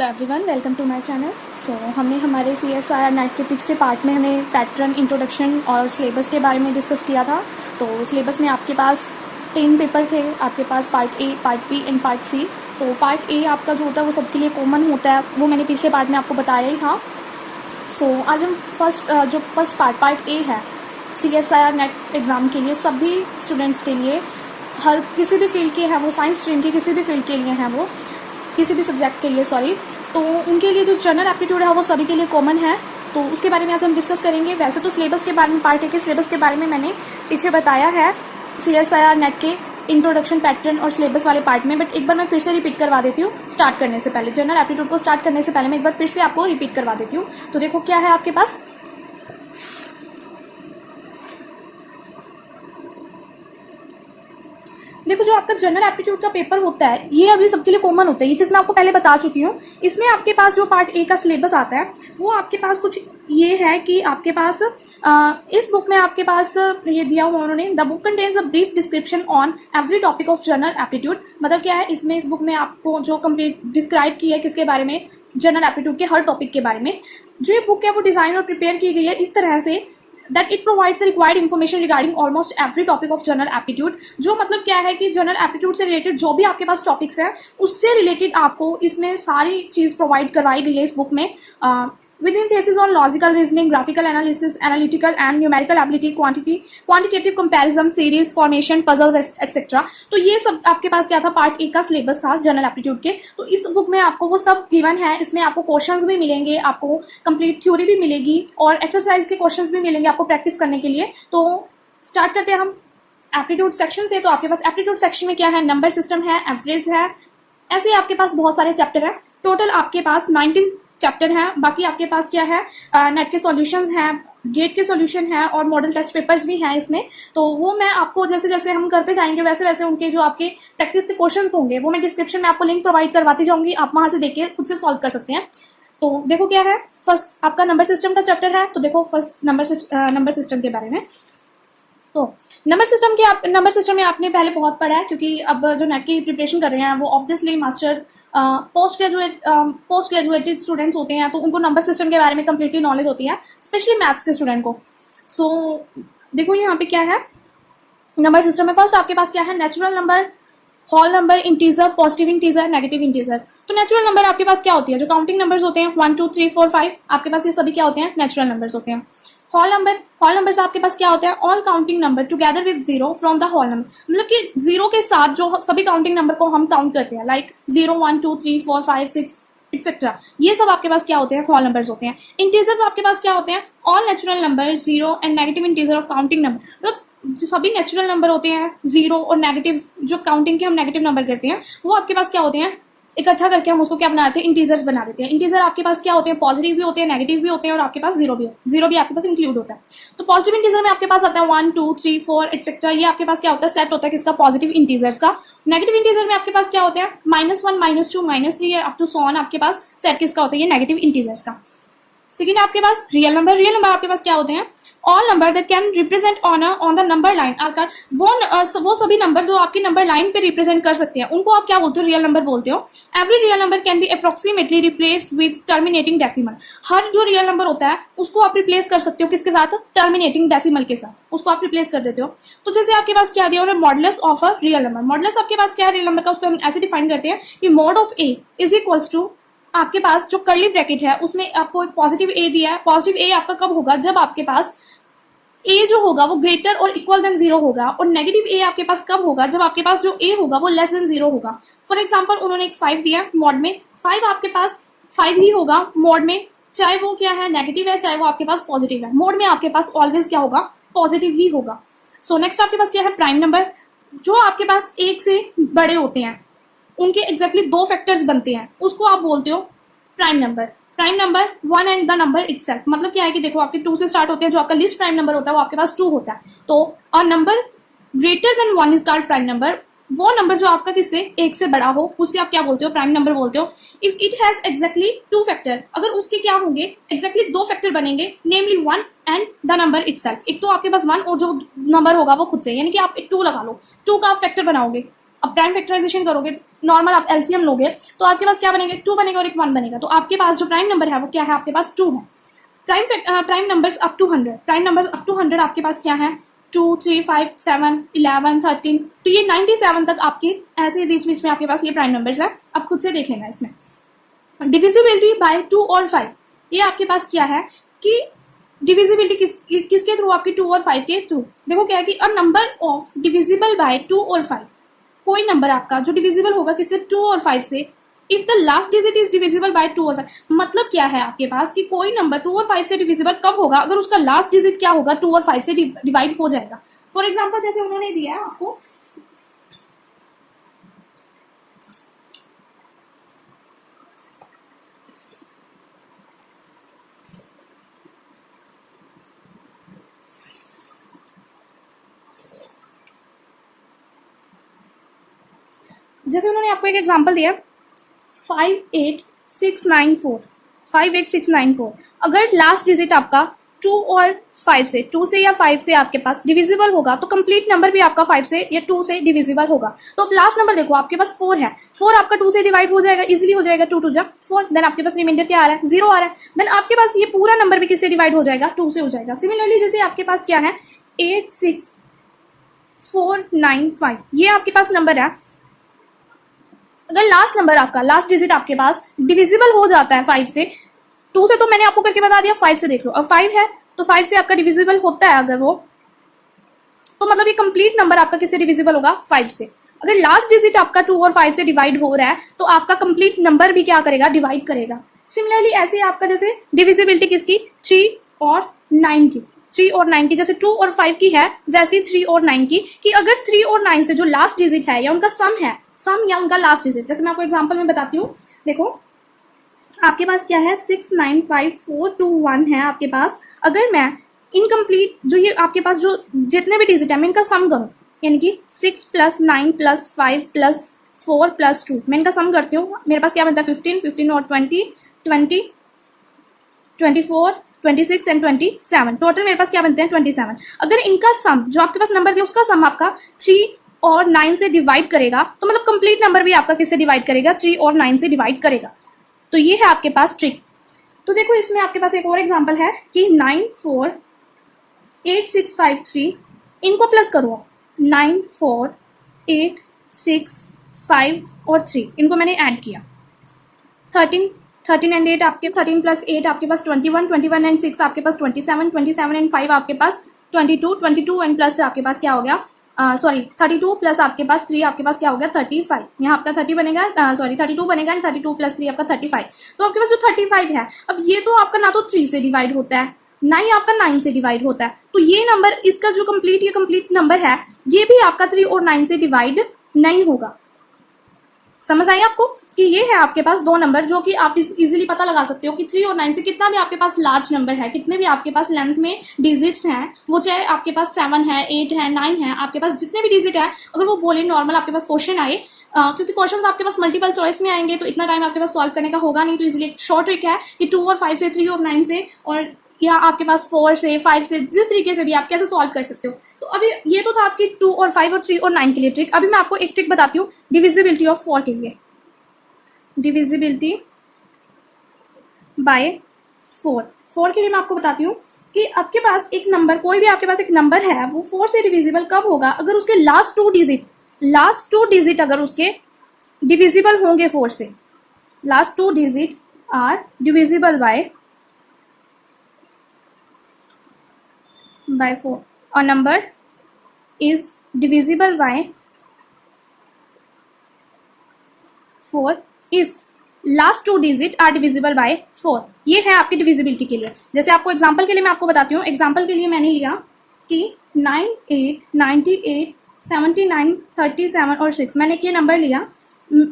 Everyone, welcome to my channel. हमने हमारे CSIR net के पिछले पार्ट में हमने पैटर्न, इंट्रोडक्शन और सिलेबस के बारे में डिस्कस किया था। तो सिलेबस में आपके पास 3 पेपर थे, आपके पास part A, part B and part C. तो पार्ट ए आपका जो होता है वो सबके लिए कॉमन होता है, वो मैंने पिछले पार्ट में आपको बताया ही था। आज हम फर्स्ट पार्ट ए है CSIR नेट एग्ज़ाम के लिए, सभी स्टूडेंट्स के लिए, हर किसी भी फील्ड के हैं वो, साइंस स्ट्रीम के किसी भी फील्ड के लिए हैं वो, किसी भी सब्जेक्ट के लिए तो उनके लिए जो जनरल एप्टीट्यूड है वो सभी के लिए कॉमन है। तो उसके बारे में आज हम डिस्कस करेंगे। वैसे तो सिलेबस के बारे में, पार्ट ए के सिलेबस के बारे में मैंने पीछे बताया है CSIR नेट के इंट्रोडक्शन, पैटर्न और सिलेबस वाले पार्ट में, बट एक बार मैं फिर से रिपीट करवा देती हूँ। स्टार्ट करने से पहले, जनरल एप्टीट्यूड को स्टार्ट करने से पहले मैं एक बार फिर से आपको रिपीट करवा देती हूँ। तो देखो क्या है आपके पास, देखो जो आपका जनरल एप्टीट्यूड का पेपर होता है ये अभी सबके लिए कॉमन होता है, ये चीज़ मैं आपको पहले बता चुकी हूँ। इसमें आपके पास जो पार्ट ए का सिलेबस आता है वो आपके पास कुछ ये है कि आपके पास इस बुक में आपके पास ये दिया हुआ उन्होंने, the book contains a brief description on every topic of general aptitude. मतलब क्या है, इसमें इस बुक में आपको जो कंप्लीट डिस्क्राइब किया है किसके बारे में, जनरल एप्टीट्यूड के हर टॉपिक के बारे में। जो ये बुक है वो डिज़ाइन और प्रिपेयर की गई है इस तरह से that it provides the required information regarding almost every topic of general aptitude। जो मतलब क्या है कि जनरल एप्टीट्यूड से रिलेटेड जो भी आपके पास टॉपिक्स हैं उससे रिलेटेड आपको इसमें सारी चीज़ प्रोवाइड करवाई गई है इस बुक में। With emphasis on logical reasoning, graphical analysis, analytical and numerical ability, quantitative comparison, series formation, puzzles etc। तो ये सब आपके पास क्या था, पार्ट ए का सिलेबस था जनरल एप्टीट्यूड के। तो इस बुक में आपको वो सब गिवन है, इसमें आपको क्वेश्चंस भी मिलेंगे, आपको कंप्लीट थ्योरी भी मिलेगी और एक्सरसाइज के क्वेश्चंस भी मिलेंगे आपको प्रैक्टिस करने के लिए। तो स्टार्ट करते हैं हम एप्टीट्यूड सेक्शन से। तो आपके पास एप्टीट्यूड सेक्शन में क्या है, नंबर सिस्टम है, एवरेज है, ऐसे आपके पास बहुत सारे चैप्टर हैं। टोटल आपके पास 19 चैप्टर है। बाकी आपके पास क्या है, नेट के सॉल्यूशंस हैं, गेट के सॉल्यूशन है और मॉडल टेस्ट पेपर्स भी हैं इसमें। तो वो मैं आपको जैसे जैसे हम करते जाएंगे वैसे वैसे उनके जो आपके प्रैक्टिस के क्वेश्चंस होंगे वो मैं डिस्क्रिप्शन में आपको लिंक प्रोवाइड करवाती जाऊंगी, आप वहां से देखिए खुद से सॉल्व कर सकते हैं। तो देखो क्या है, फर्स्ट आपका नंबर सिस्टम का चैप्टर है। तो देखो फर्स्ट नंबर सिस्टम के बारे में। तो नंबर सिस्टम में आपने पहले बहुत पढ़ा है, क्योंकि अब जो नेट की प्रिपरेशन कर रहे हैं वो obviously master post graduated students होते हैं, तो उनको नंबर सिस्टम के बारे में कम्प्लीटली नॉलेज होती है, स्पेशली मैथ्स के स्टूडेंट को। देखो यहाँ पे क्या है नंबर सिस्टम में, फर्स्ट आपके पास क्या है, natural number, whole number, integer, positive integer, negative integer. तो नेचुरल नंबर आपके पास क्या होती है, जो काउंटिंग नंबर्स होते हैं 1 2 3 4 5, आपके पास ये सभी क्या होते हैं, नेचुरल नंबर्स होते हैं। होल नंबर्स आपके पास क्या होता है, all counting number together with zero from the whole number. मतलब कि जीरो के साथ जो सभी काउंटिंग नंबर को हम काउंट करते हैं, लाइक 0 1 2 3 4 5 6 एक्सेट्रा, ये सब आपके पास क्या होते हैं, होल नंबर्स होते हैं। इंटीजर्स आपके पास क्या होते हैं, all natural number, zero and negative integer of counting number. मतलब जो सभी नेचुरल नंबर होते हैं, जीरो और नेगेटिव, जो काउंटिंग के हम नेगेटिव नंबर करते हैं, वो आपके पास क्या होते हैं, इकट्ठा करके हम उसको क्या बनाते हैं, इंटीजर्स बना देते हैं। इंटीजर आपके पास क्या होते हैं, पॉजिटिव भी होते हैं, नेगेटिव भी होते हैं और आपके पास जीरो भी आपके पास इंक्लूड होता है। तो पॉजिटिव इंटीजर में आपके पास आता है 1 2 3 4 एक्सेट्रा, ये आपके पास क्या होता है, सेट होता है किसका, पॉजिटिव इंटीजर्स का। नेगेटिव इंटीजर में आपके पास क्या होता है, -1 -2 -3 अप टू सो ऑन, आपके पास सेट किसका होता है, ये नेगेटिव इंटीजर्स का। सेकेंड आपके पास रियल नंबर आपके पास क्या होते हैं, all number that can represent on the number line. वो सभी नंबर जो आपकी नंबर लाइन पे रिप्रेजेंट कर सकते हैं उनको आप क्या बोलते हो, रियल नंबर बोलते हो। Every real number can be approximately replaced with terminating decimal. हर जो रियल नंबर होता है उसको आप रिप्लेस कर सकते हो किसके साथ, टर्मिनेटिंग डेसिमल के साथ, उसको आप रिप्लेस कर देते हो। तो जैसे आपके पास क्या दिया उन्होंने, modulus of a real number. Modulus आपके पास क्या है, रियल नंबर का, उसको हम ऐसे डिफाइन करते हैं कि mod of A is equals to, आपके पास जो कर्ली ब्रैकेट है उसमें आपको एक पॉजिटिव ए दिया है। पॉजिटिव ए आपका कब होगा, जब आपके पास ए जो होगा वो ग्रेटर और इक्वल देन जीरो होगा। और नेगेटिव ए आपके पास कब होगा, जब आपके पास जो ए होगा वो लेस देन जीरो होगा। फॉर एग्जांपल उन्होंने एक 5 दिया मॉड में, 5 आपके पास 5 ही होगा मॉड में, चाहे वो क्या है, नेगेटिव है, चाहे वो आपके पास पॉजिटिव है, मोड में आपके पास ऑलवेज क्या होगा, पॉजिटिव ही होगा। नेक्स्ट आपके पास क्या है, प्राइम नंबर, जो आपके पास एक से बड़े होते हैं, उनके एग्जैक्टली 2 फैक्टर्स बनते हैं, उसको आप बोलते हो prime number. 1 and the number itself, मतलब क्या है कि देखो आपके 2 से स्टार्ट होते हैं, जो आपका लिस्ट प्राइम नंबर होता है वो आपके पास 2 होता है। तो a number greater than 1 is called prime number. वो नंबर जो आपका किससे, 1 से बड़ा हो, उससे आप क्या बोलते हो, प्राइम नंबर बोलते हो। If it has exactly 2 factor, अगर उसके क्या होंगे, एग्जैक्टली 2 फैक्टर बनेंगे, नेमली 1 एंड द नंबर इटसेल्फ। एक तो आपके पास 1 और जो नंबर होगा वो खुद से, यानी कि आप एक 2 लगा लो, 2 का आप फैक्टर बनाओगे, अब प्राइम फैक्टराइजेशन करोगे, नॉर्मल आप एलसीएम लोगे तो आपके पास क्या बनेगा, 2 बनेगा और एक 1 बनेगा। तो आपके पास जो प्राइम नंबर है वो क्या है, आपके पास 2 है। Prime numbers up to 100, prime numbers up to 100 आपके पास क्या है, 2, 3, 5, 7, 11, 13, तो ये 97 तक आपके ऐसे बीच बीच में आपके पास ये प्राइम नंबर्स है। आप खुद से देख लेना इसमें। डिविजिबिलिटी बाय 2 और 5, ये आपके पास क्या है कि डिविजिबिलिटी किसके थ्रू, आपकी 2 और 5 के थ्रू। देखो क्या है कि a number of divisible by 2 और 5, कोई नंबर आपका जो डिविजिबल होगा किससे, 2 और 5 से, if the last digit is divisible bye 2 और 5। मतलब क्या है आपके पास कि कोई नंबर 2 और 5 से डिविजिबल कब होगा, अगर उसका लास्ट डिजिट क्या होगा, 2 और 5 से डिवाइड हो जाएगा। फॉर एग्जाम्पल जैसे उन्होंने दिया है आपको, जैसे उन्होंने आपको एक एग्जांपल दिया 58694, 58694, अगर लास्ट डिजिट आपका 2 और 5 से, 2 से या 5 से आपके पास डिविजिबल होगा तो कंप्लीट नंबर भी आपका 5 से या 2 से डिविजिबल होगा। तो अब लास्ट नंबर देखो आपके पास 4 है, 4 आपका 2 से डिवाइड हो जाएगा, इजीली हो जाएगा, 2 2 जा 4, देन आपके पास रिमाइंडर क्या आ रहा है, 0 आ रहा है। देन आपके पास ये पूरा नंबर भी किससे डिवाइड हो जाएगा, 2 से हो जाएगा। सिमिलरली जैसे आपके पास क्या है 86495, ये आपके पास नंबर है, अगर लास्ट नंबर आपका, लास्ट डिजिट आपके पास डिविजिबल हो जाता है 5 से, 2 से तो मैंने आपको करके बता दिया, 5 से देख लो। अब 5 है तो 5 से आपका डिविजिबल होता है अगर वो, तो मतलब ये कंप्लीट नंबर आपका किससे डिविजिबल होगा, 5 से। अगर लास्ट डिजिट आपका 2 और 5 से डिवाइड हो रहा है तो आपका कंप्लीट नंबर भी क्या करेगा, डिवाइड करेगा। सिमिलरली ऐसे आपका जैसे डिविजिबिलिटी किसकी, 3 और 9 की, 3 और 9 की, जैसे 2 और 5 की है वैसे 3 और 9 की, कि अगर 3 और 9 से जो लास्ट डिजिट है या उनका सम है, सम या उनका लास्ट डिजिट, जैसे मैं आपको एग्जांपल में बताती हूँ। देखो आपके पास क्या है 695421 है आपके पास, अगर मैं इनकम्प्लीट जो ये आपके पास जो जितने भी डिजिट है मैं इनका सम करूँ, यानी कि 6 + 9 + 5 + 4 + 2, मैं इनका सम करती हूँ, मेरे पास क्या बनता है 15, 15 और 20, 20, 24, 26 एंड 27, टोटल मेरे पास क्या बनते हैं 27। अगर इनका सम जो आपके पास नंबर दिया उसका सम आपका 3 और 9 से डिवाइड करेगा, तो मतलब कंप्लीट नंबर भी आपका किससे डिवाइड करेगा, 3 और 9 से डिवाइड करेगा। तो ये है आपके पास ट्रिक। तो देखो इसमें आपके पास एक और एग्जांपल है कि 948653, इनको प्लस करो, 9486 और 3, इनको मैंने ऐड किया, 13 एंड 8 आपके 13 + 8 आपके पास 21, 21 एंड 6 आपके पास 27, 27 एंड 5 आपके पास 22, 22 एंड प्लस आपके पास क्या हो गया, 32 प्लस आपके पास 3 आपके पास क्या हो गया 35, यहाँ आपका 30 बनेगा, 32 बनेगा एंड 32 + 3 आपका 35। तो आपके पास जो 35 है, अब ये तो आपका ना तो 3 से डिवाइड होता है ना ही आपका 9 से डिवाइड होता है, तो ये नंबर इसका जो कंप्लीट नंबर है ये भी आपका 3 और 9 से डिवाइड नहीं होगा। समझ आई आपको कि ये है आपके पास दो नंबर जो कि आप इजीली पता लगा सकते हो कि 3 और 9 से कितना भी आपके पास लार्ज नंबर है, कितने भी आपके पास लेंथ में डिजिट्स हैं, वो चाहे आपके पास 7 है, 8 है, 9 है, आपके पास जितने भी डिजिट है, अगर वो बोले नॉर्मल आपके पास क्वेश्चन आए, क्योंकि क्वेश्चन आपके पास मल्टीपल चॉइस में आएंगे तो इतना टाइम आपके पास सॉल्व करने का होगा नहीं, तो इसलिए शॉर्ट ट्रिक है कि 2 और 5 से, 3 और 9 से, और या आपके पास 4 से, 5 से, जिस तरीके से भी आप कैसे सॉल्व कर सकते हो। तो अभी ये तो था आपकी 2 और 5 और 3 और 9 के लिए ट्रिक। अभी मैं आपको एक ट्रिक बताती हूँ डिविजिबिलिटी ऑफ 4 के लिए। डिविजिबिलिटी बाय 4 के लिए मैं आपको बताती हूँ कि आपके पास एक नंबर, कोई भी आपके पास एक नंबर है, वो 4 से डिविजिबल कब होगा, अगर उसके लास्ट टू डिजिट अगर उसके डिविजिबल होंगे 4 से, last 2 digit are divisible by 4, और number is divisible by 4 if last 2 digit are divisible by 4। ये है आपकी डिविजिबिलिटी के लिए। जैसे आपको एग्जांपल के लिए मैं आपको बताती हूँ, एग्जांपल के लिए मैंने लिया कि 9, 8, 98, 79, 37 और 6, मैंने ये नंबर लिया,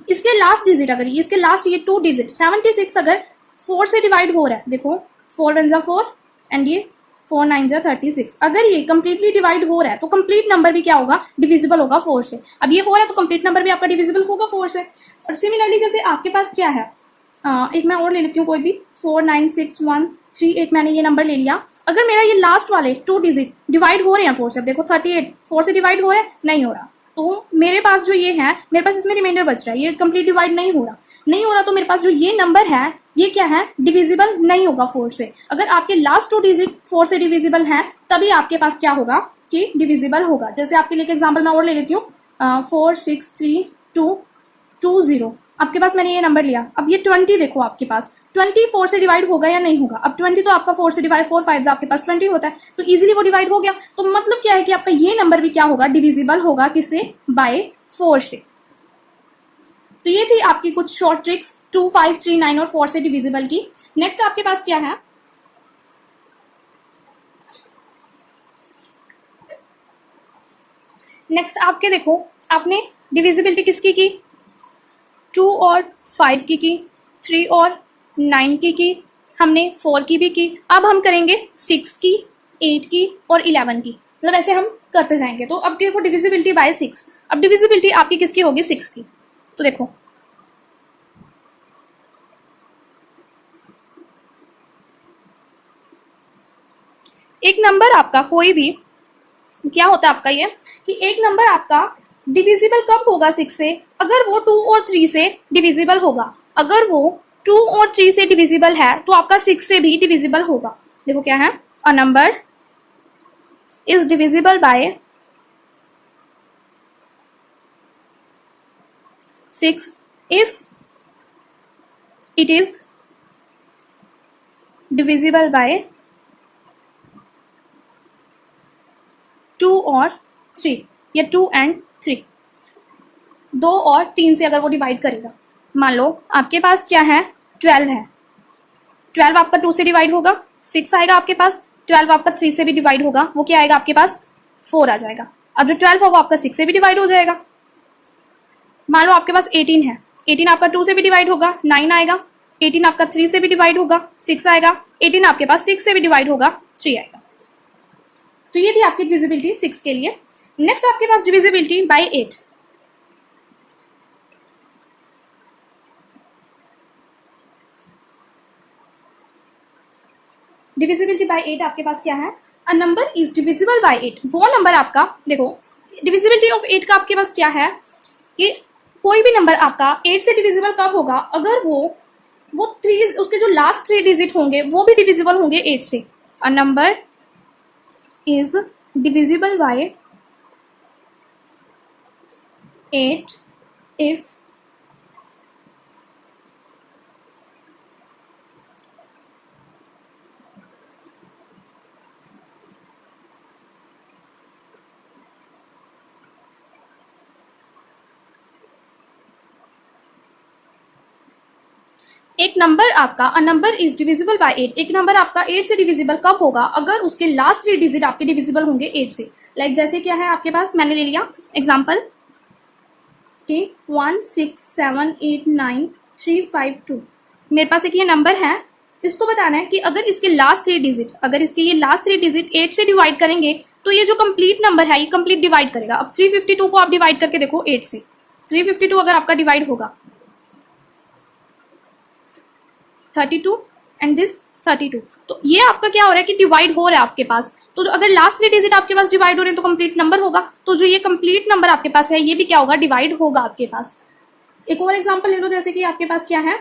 इसके लास्ट डिजिट अगर इसके लास्ट ये 2 डिजिट 76 अगर 4 से डिवाइड हो रहा है, देखो 4 1 4 एंड ये 4 9 36, अगर ये कंप्लीटली डिवाइड हो रहा है तो कंप्लीट नंबर भी क्या होगा, डिविजिबल होगा 4 से। अब ये हो रहा है तो कंप्लीट नंबर भी आपका डिविजिबल होगा 4 से। और सिमिलरली जैसे आपके पास क्या है, एक मैं और ले लेती हूँ कोई भी, 4 9 6 1 3 8, मैंने ये नंबर ले लिया, अगर मेरा ये लास्ट वाले 2 डिजिट डिवाइड हो रहे हैं 4 से, अब देखो 38 4 से डिवाइड हो रहा है, नहीं हो रहा, तो मेरे पास जो ये है, मेरे पास इसमें रिमाइंडर बच रहा है, ये कंप्लीट डिवाइड नहीं हो रहा, तो मेरे पास जो ये नंबर है ये क्या है, डिविजिबल नहीं होगा 4 से। अगर आपके लास्ट 2 डिजिट 4 से डिविजिबल हैं तभी आपके पास क्या होगा कि डिविजिबल होगा। जैसे आपके लिए एग्जाम्पल मैं और ले लेती हूँ, 4 6 3 2 2 0। आपके पास मैंने ये नंबर लिया, अब ये 20 देखो आपके पास 20 4 से डिवाइड होगा या नहीं होगा। अब 20 तो आपका 4 से डिवाइड 4 5 आपके पास 20 होता है, तो इजीली वो डिवाइड हो गया। तो मतलब क्या है कि आपका ये नंबर भी क्या होगा, डिविजिबल होगा किससे, बाय 4 से। तो ये थी आपकी कुछ शॉर्ट ट्रिक्स 2 5 3 9 और 4 से डिविजिबल की। नेक्स्ट आपके पास क्या है, नेक्स्ट आपके देखो आपने डिविजिबिलिटी किसकी की, 2 और 5 की 3 और 9 की हमने 4 की भी की। अब हम करेंगे 6 की 8 की और 11 की, मतलब ऐसे हम करते जाएंगे। तो अब देखो डिविजिबिलिटी बाय 6, अब डिविजिबिलिटी आपकी किसकी होगी, 6 की। तो देखो एक नंबर आपका कोई भी क्या होता है आपका ये कि एक नंबर आपका डिविजिबल कब होगा 6 से, अगर वो 2 और 3 से डिविजिबल होगा। अगर वो 2 और 3 से डिविजिबल है तो आपका 6 से भी डिविजिबल होगा। देखो क्या है, a number is divisible bye 6 if it is divisible by 2 और 3 या 2 and 3, 2 और 3 से अगर वो डिवाइड करेगा। मान लो आपके पास क्या है, 12 है, 12 आपका 2 से डिवाइड होगा 6 आएगा आपके पास, 12 आपका 3 से भी डिवाइड होगा, वो क्या आएगा आपके पास 4 आ जाएगा। अब जो 12 है वो आपका 6 से भी डिवाइड हो जाएगा। मान लो आपके पास 18 है, 18 आपका 2 से भी डिवाइड होगा 9 आएगा, 18 आपका 3 से भी डिवाइड होगा 6 आएगा, 18 आपके पास 6 से भी डिवाइड होगा 3 आएगा। तो ये थी आपकी डिविजिबिलिटी 6 के लिए। नेक्स्ट आपके पास डिविजिबिलिटी बाय 8। डिविजिबिलिटी बाय 8 आपके पास क्या है, a number is divisible bye 8। वो नंबर आपका देखो डिविजिबिलिटी ऑफ 8 का आपके पास क्या है कि कोई भी नंबर आपका 8 से डिविजिबल कब होगा, अगर वो 3 उसके जो लास्ट 3 डिजिट होंगे वो भी डिविजिबल होंगे 8 से। A number is divisible by 8 if एक नंबर आपका a number is divisible bye 8, एक नंबर आपका 8 से डिविजिबल कब होगा, अगर उसके लास्ट 3 डिजिट आपके डिविजिबल होंगे 8 से। लाइक जैसे क्या है आपके पास, मैंने ले लिया एग्जांपल कि 1 6 7 8 9 3 5 2। मेरे पास एक ये नंबर है, इसको बताना है कि अगर इसके लास्ट 3 डिजिट, अगर इसके ये लास्ट 3 डिजिट 8 से डिवाइड करेंगे तो ये जो कंप्लीट नंबर है ये कंप्लीट डिवाइड करेगा। अब 352 को आप डिवाइड करके देखो 8 से, 352 अगर आपका डिवाइड होगा 32 एंड दिस 32, तो ये आपका क्या हो रहा है कि डिवाइड हो रहा है आपके पास। तो जो अगर लास्ट 3 डिजिट आपके पास डिवाइड हो रहे हैं तो कंप्लीट नंबर होगा, तो जो ये कंप्लीट नंबर आपके पास है ये भी क्या होगा, डिवाइड होगा आपके पास। एक और एग्जांपल ले लो, जैसे कि आपके पास क्या है,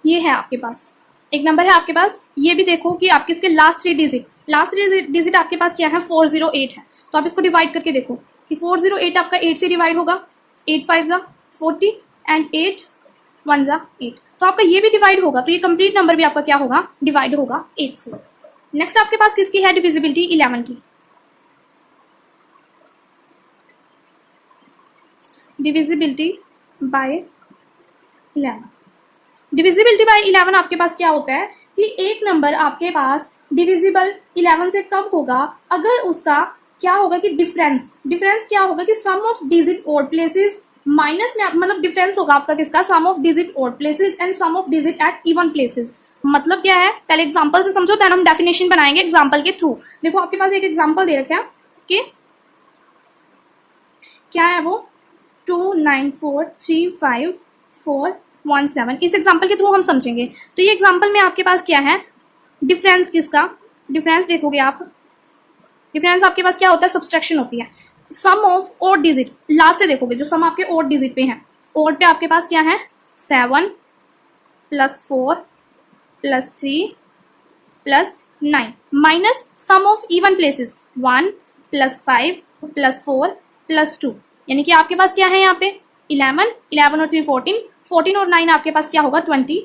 ये है आपके पास एक नंबर है आपके पास, ये भी देखो कि आपके इसके लास्ट 3 डिजिट आपके पास क्या है, 408 है। तो आप इसको डिवाइड करके देखो कि 408 आपका 8 से डिवाइड होगा, 8 5 जा 40 एंड 8 1 जा 8, तो आपका ये भी डिवाइड होगा। तो ये कंप्लीट नंबर भी आपका क्या होगा, डिवाइड होगा 8 से। नेक्स्ट आपके पास किसकी है डिविजिबिलिटी, 11 की। डिविजिबिलिटी बाय 11, डिविजिबिलिटी बाय 11 आपके पास क्या होता है कि एक नंबर आपके पास डिविजिबल 11 से कब होगा, अगर उसका क्या होगा कि डिफरेंस क्या होगा कि sum of digit odd places minus में, मतलब डिफरेंस होगा आपका किसका, sum of digit odd places and sum of digit at even places. मतलब क्या है, पहले एग्जांपल से समझो, देन हम डेफिनेशन बनाएंगे एग्जांपल के थ्रू। देखो आपके पास एक एग्जांपल दे रखा है कि क्या है वो, 2 9 4 3 5 4 17। इस एग्जाम्पल के थ्रू हम समझेंगे। तो ये एग्जाम्पल में आपके पास क्या है, डिफरेंस किसका, डिफरेंस देखोगे आप, डिफरेंस आपके पास क्या होता है, सब्सट्रैक्शन होती है। सम ऑफ ओड डिजिट, लास्ट से देखोगे जो सम आपके ओड डिजिट पे है, ओड पे आपके पास क्या है 7 + 4 + 3 + 9 minus sum of even places 1 + 5 + 4 + 2, यानी कि आपके पास क्या है यहाँ पे 11, 11 और 3 14, 14 और 9 आपके पास क्या होगा 25,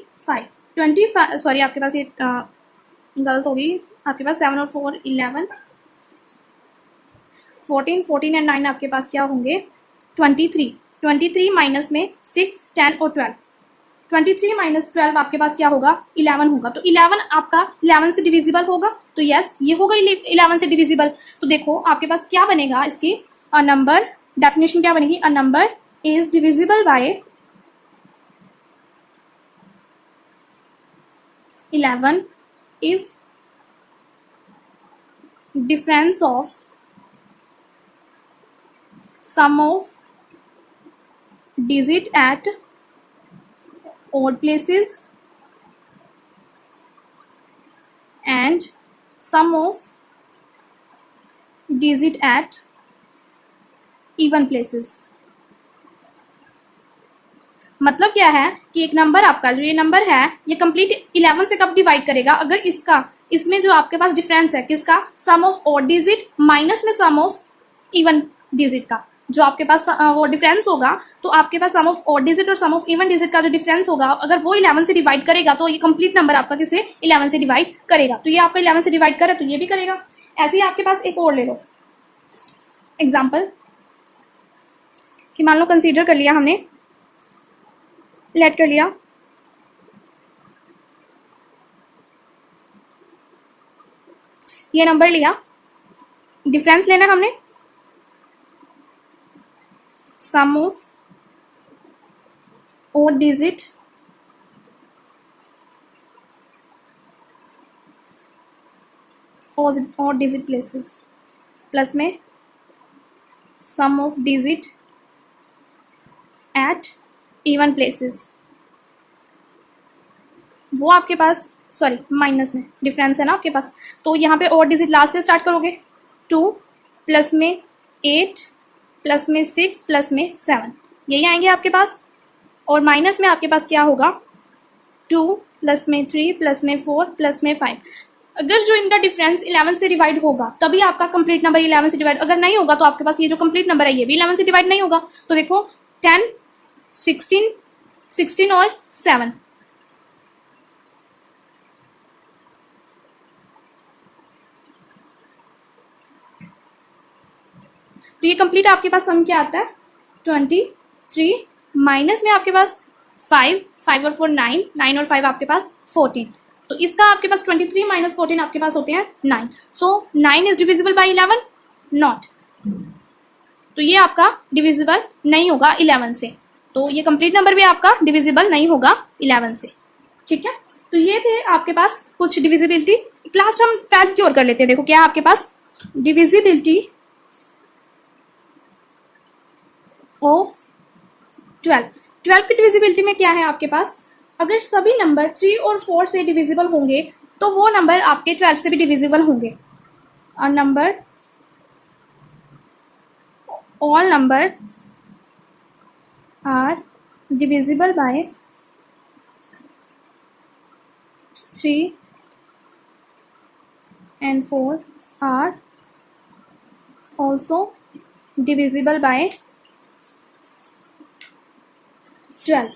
25 सॉरी आपके पास ये गलत होगी, आपके पास 7 और 4 11, 14, 14 एंड 9 आपके पास क्या होंगे 23, 23 माइनस में 6, 10 और 12, 23 माइनस 12 आपके पास क्या होगा 11 होगा। तो 11 आपका 11 से डिविजिबल होगा, तो यस ये होगा 11 से डिविजिबल। तो देखो आपके पास क्या बनेगा इसकी, अ नंबर, डेफिनेशन क्या बनेगी, a number is divisible bye 11 if difference of sum of digit at odd places and sum of digit at even places। मतलब क्या है कि एक नंबर आपका जो ये नंबर है ये कंप्लीट 11 से कब डिवाइड करेगा, अगर इसका इसमें जो आपके पास डिफरेंस है किसका, sum of odd digit minus में सम ऑफ इवन डिजिट का, जो आपके पास वो डिफरेंस होगा, तो आपके पास सम ऑफ ऑड डिजिट और सम ऑफ इवन डिजिट का जो डिफरेंस होगा अगर वो 11 से डिवाइड करेगा तो ये कंप्लीट नंबर आपका किसे 11 से डिवाइड करेगा। तो ये आपका 11 से डिवाइड करे तो ये भी करेगा। ऐसे ही आपके पास एक और ले लो एग्जाम्पल कि मान लो कंसीडर कर लिया हमने, लेट कर लिया ये नंबर लिया, डिफरेंस लेना हमने sum of odd digit odd digit places plus में sum of digit at even places, वो आपके पास सॉरी माइनस में डिफरेंस है ना आपके पास, तो यहाँ पे और डिजिट लास्ट से स्टार्ट करोगे 2 प्लस में 8 प्लस में 6 प्लस में 7 यही आएंगे आपके पास, और माइनस में आपके पास क्या होगा 2 प्लस में 3 प्लस में 4 प्लस में 5। अगर जो इनका डिफरेंस 11 से डिवाइड होगा तभी आपका कंप्लीट नंबर 11 से डिवाइड, अगर नहीं होगा तो आपके पास ये जो कंप्लीट नंबर है ये भी 11 से डिवाइड नहीं होगा। तो देखो 10 16 16 और 7, तो ये कंप्लीट आपके पास सम क्या आता है 23 माइनस में आपके पास 5, 5 और 4 9, 9 और 5 आपके पास 14, तो इसका आपके पास 23 माइनस 14 आपके पास होते हैं 9। सो 9 इज डिविजिबल बाय 11 नॉट, तो ये आपका डिविजिबल नहीं होगा 11 से, तो ये कंप्लीट नंबर भी आपका डिविजिबल नहीं होगा 11 से। ठीक है, तो ये थे आपके पास कुछ डिविजिबिलिटी। लास्ट हम 12 की ओर कर लेते हैं। देखो क्या है आपके पास डिविजिबिलिटी ऑफ 12। 12 की डिविजिबिलिटी में क्या है आपके पास, अगर सभी नंबर 3 और 4 से डिविजिबल होंगे तो वो नंबर आपके 12 से भी डिविजिबल होंगे। A number all number are divisible by 3 and 4 are also divisible by 12।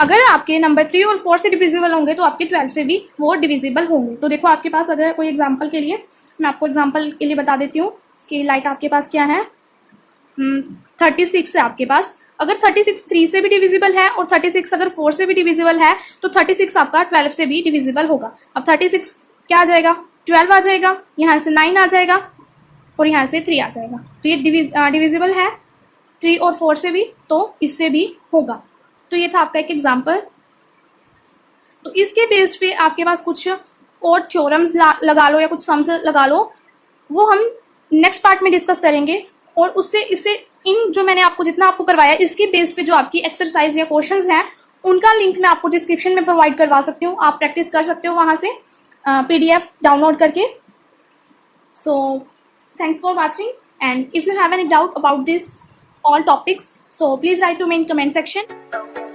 अगर आपके नंबर 3 और 4 से डिविजिबल होंगे तो आपके 12 से भी वो डिविजिबल होंगे। तो देखो आपके पास अगर कोई एग्जांपल के लिए, मैं आपको एग्जांपल के लिए बता देती हूँ कि लाइक आपके पास क्या है 36 है आपके पास, अगर 36 3 से भी डिविजिबल है और 36 अगर 4 से भी डिविजिबल है तो 36 आपका 12 से भी डिविजिबल होगा। अब 36 क्या आ जाएगा 12 आ जाएगा, यहाँ से 9 आ जाएगा और यहाँ से 3 आ जाएगा, तो ये डिविजिबल है 3 और 4 से भी, तो इससे भी होगा। तो ये था आपका एक एग्जाम्पल। तो इसके बेस पे आपके पास कुछ और थ्योरम्स लगा लो या कुछ सम्स लगा लो, वो हम नेक्स्ट पार्ट में डिस्कस करेंगे। और उससे इससे इन जो मैंने आपको जितना आपको करवाया इसके बेस पे जो आपकी एक्सरसाइज या क्वेश्चंस हैं उनका लिंक मैं आपको डिस्क्रिप्शन में प्रोवाइड करवा सकती हूँ, आप प्रैक्टिस कर सकते हो वहाँ से PDF डाउनलोड करके. So thanks for watching, and if you have any doubt about this all topics, so please write to me in comment section.